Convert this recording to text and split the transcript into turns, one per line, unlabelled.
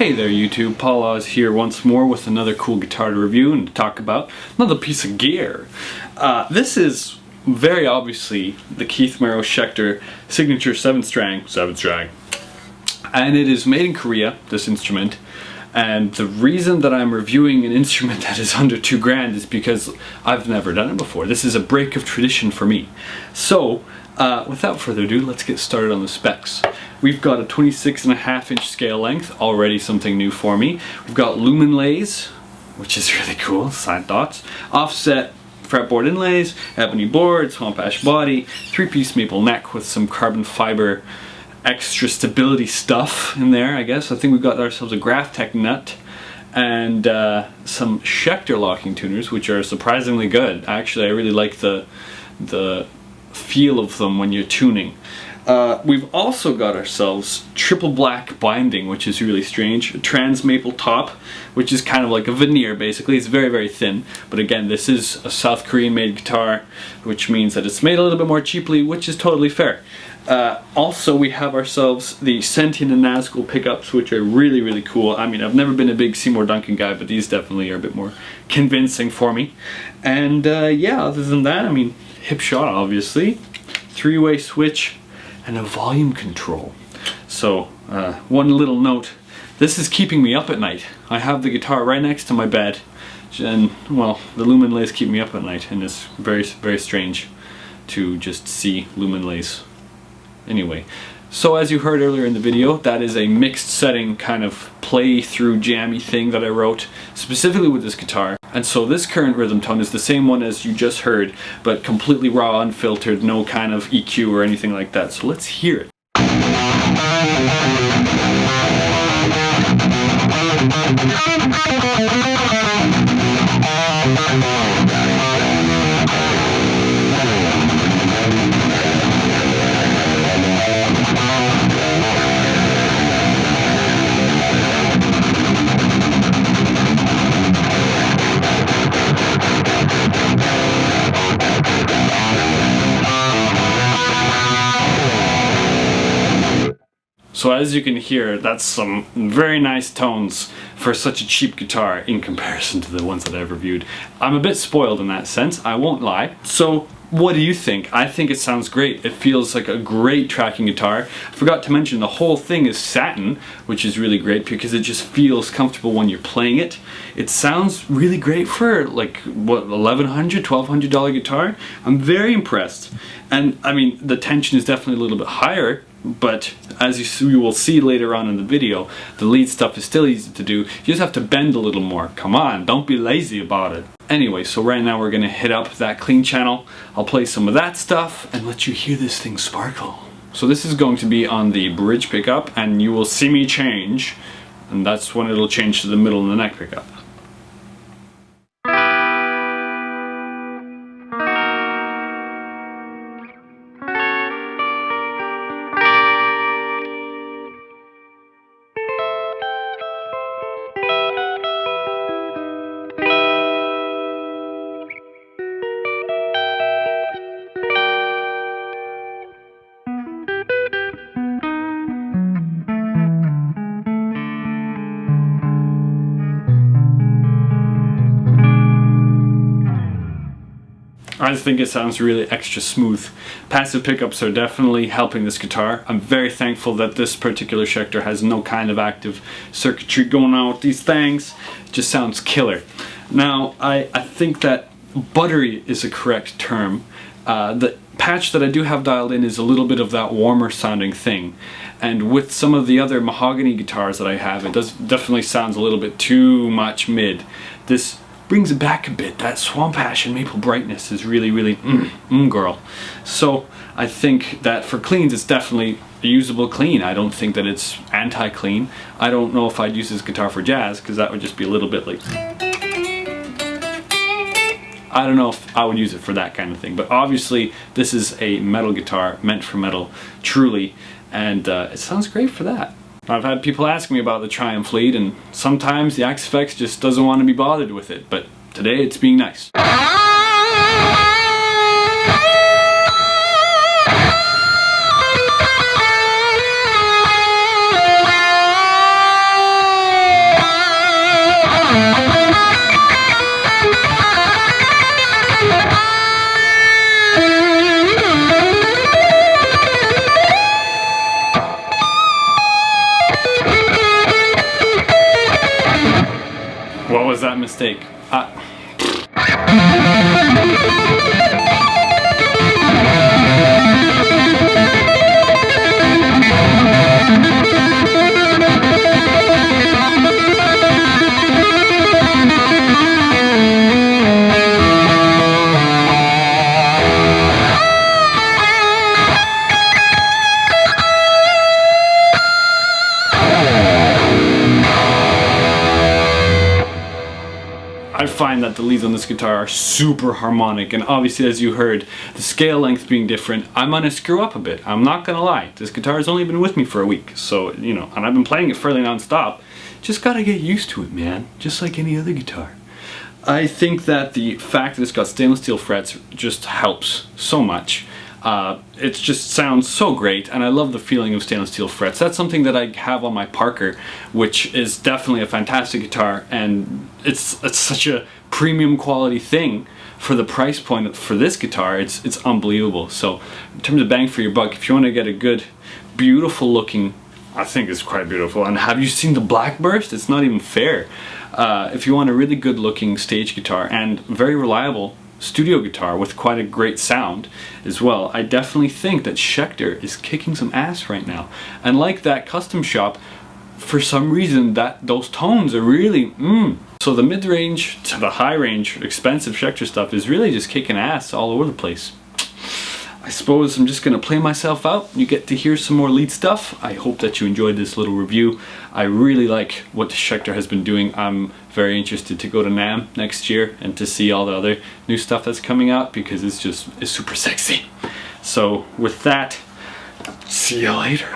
Hey there YouTube, Paul Oz here once more with another cool guitar to review and to talk about. Another piece of gear. This is very obviously the Keith Merrow Schecter signature 7-string. And it is made in Korea, this instrument. And the reason that I'm reviewing an instrument that is under $2,000 is because I've never done it before. This is a break of tradition for me. So, without further ado, let's get started on the specs. We've got a 26.5-inch scale length, already something new for me. We've got lumen lays, which is really cool, side dots, offset fretboard inlays, ebony board, swamp ash body, 3-piece maple neck with some carbon fiber extra stability stuff in there, I guess. I think we've got ourselves a Graphtec nut and some Schecter locking tuners, which are surprisingly good. Actually, I really like the feel of them when you're tuning. We've also got ourselves triple black binding, which is really strange. A trans maple top, which is kind of like a veneer basically. It's very, very thin. But again, this is a South Korean made guitar, which means that it's made a little bit more cheaply, which is totally fair. Also, we have ourselves the Sentient and Nazgul pickups, which are really, really cool. I mean, I've never been a big Seymour Duncan guy, but these definitely are a bit more convincing for me. And yeah, other than that, I mean, hip shot obviously, 3-way switch, and a volume control. So, one little note, this is keeping me up at night. I have the guitar right next to my bed, and well, the lumen lays keep me up at night, and it's very, very strange to just see lumen lays. Anyway, so as you heard earlier in the video, that is a mixed setting kind of play through jammy thing that I wrote specifically with this guitar. And so this current rhythm tone is the same one as you just heard, but completely raw, unfiltered, no kind of EQ or anything like that. So let's hear it. So as you can hear, that's some very nice tones for such a cheap guitar in comparison to the ones that I've reviewed. I'm a bit spoiled in that sense, I won't lie. So what do you think? I think it sounds great. It feels like a great tracking guitar. I forgot to mention the whole thing is satin, which is really great because it just feels comfortable when you're playing it. It sounds really great for like, what, $1,100, $1,200 guitar? I'm very impressed. And I mean, the tension is definitely a little bit higher, but as you will see later on in the video, the lead stuff is still easy to do. You just have to bend a little more. Come on, don't be lazy about it. Anyway, so right now we're gonna hit up that clean channel. I'll play some of that stuff and let you hear this thing sparkle. So this is going to be on the bridge pickup, and you will see me change, and that's when it'll change to the middle and the neck pickup. I just think it sounds really extra smooth. Passive pickups are definitely helping this guitar. I'm very thankful that this particular Schecter has no kind of active circuitry going on with these things. It just sounds killer. Now, I think that buttery is a correct term. The patch that I do have dialed in is a little bit of that warmer sounding thing. And with some of the other mahogany guitars that I have, it definitely sounds a little bit too much mid. This brings it back a bit. That swamp ash and maple brightness is really, really girl. So I think that for cleans it's definitely a usable clean. I don't think that it's anti-clean. I don't know if I'd use this guitar for jazz, because that would just be a little bit like, I don't know if I would use it for that kind of thing. But obviously this is a metal guitar, meant for metal, truly, and it sounds great for that. I've had people ask me about the Triumph lead, and sometimes the Axe-Fx just doesn't want to be bothered with it, but today it's being nice. that mistake. I find that the leads on this guitar are super harmonic, and obviously, as you heard, the scale length being different, I'm gonna screw up a bit. I'm not gonna lie. This guitar has only been with me for a week, so, you know, and I've been playing it fairly non-stop. Just gotta get used to it, man. Just like any other guitar. I think that the fact that it's got stainless steel frets just helps so much. It just sounds so great, and I love the feeling of stainless steel frets. That's something that I have on my Parker, which is definitely a fantastic guitar, and it's such a premium quality thing for the price point for this guitar. It's unbelievable. So in terms of bang for your buck, if you want to get a good, beautiful looking, I think it's quite beautiful. And have you seen the black burst? It's not even fair. If you want a really good looking stage guitar and very reliable studio guitar with quite a great sound as well, I definitely think that Schecter is kicking some ass right now. And like that custom shop, for some reason those tones are really So the mid-range to the high-range expensive Schecter stuff is really just kicking ass all over the place. I suppose I'm just gonna play myself out. You get to hear some more lead stuff. I hope that you enjoyed this little review. I really like what Schecter has been doing. I'm very interested to go to NAMM next year and to see all the other new stuff that's coming out, because it's super sexy. So with that, see you later.